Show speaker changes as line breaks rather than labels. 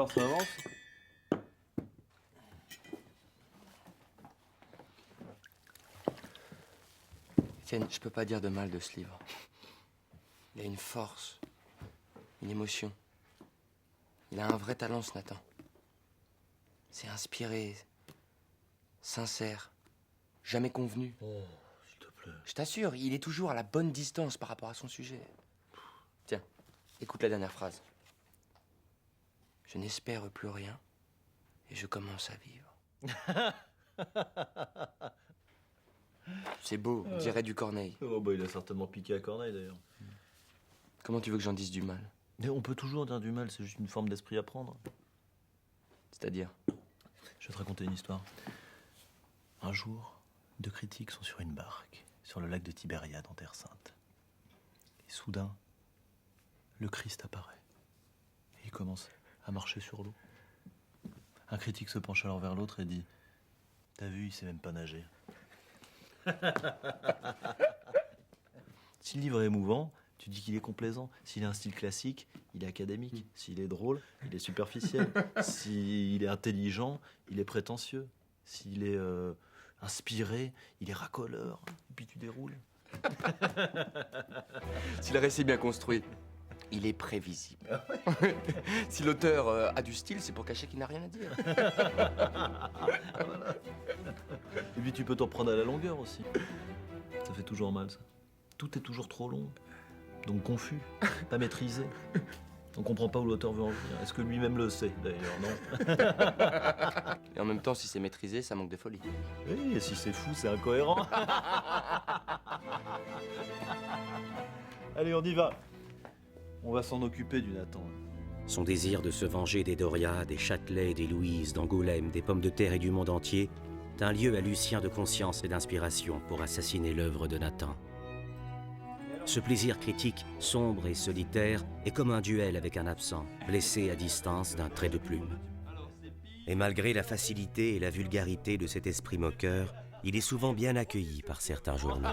alors, ça avance?
Étienne, je peux pas dire de mal de ce livre. Il a une force, une émotion. Il a un vrai talent, ce Nathan. C'est inspiré, sincère, jamais convenu.
Oh, s'il te plaît.
Je t'assure, il est toujours à la bonne distance par rapport à son sujet. Tiens, écoute la dernière phrase. Je n'espère plus rien et je commence à vivre. C'est beau, on dirait du Corneille.
Oh, bah, il a certainement piqué à Corneille, d'ailleurs.
Comment tu veux que j'en dise du mal?
Mais on peut toujours dire du mal, c'est juste une forme d'esprit à prendre.
C'est-à-dire?
Je vais te raconter une histoire. Un jour, deux critiques sont sur une barque, sur le lac de Tibériade, en Terre Sainte. Et soudain, le Christ apparaît. Et il commence à marcher sur l'eau. Un critique se penche alors vers l'autre et dit « T'as vu, il sait même pas nager. » Si le livre est émouvant, tu dis qu'il est complaisant. S'il a un style classique, il est académique. S'il est drôle, il est superficiel. S'il est intelligent, il est prétentieux. S'il est inspiré, il est racoleur. Et puis tu déroules.
Si le récit est bien construit, il est prévisible. Si l'auteur a du style, c'est pour cacher qu'il n'a rien à dire.
Et puis tu peux t'en prendre à la longueur aussi. Ça fait toujours mal, ça. Tout est toujours trop long. Donc confus, pas maîtrisé. On comprend pas où l'auteur veut en venir. Est-ce que lui-même le sait, d'ailleurs, non?
Et en même temps, si c'est maîtrisé, ça manque de folie.
Oui, et si c'est fou, c'est incohérent. Allez, on y va. On va s'en occuper du Nathan.
Son désir de se venger des Doria, des Châtelet, des Louise, d'Angoulême, des Pommes de terre et du monde entier tint lieu à Lucien de conscience et d'inspiration pour assassiner l'œuvre de Nathan. Ce plaisir critique, sombre et solitaire, est comme un duel avec un absent, blessé à distance d'un trait de plume. Et malgré la facilité et la vulgarité de cet esprit moqueur, il est souvent bien accueilli par certains journaux.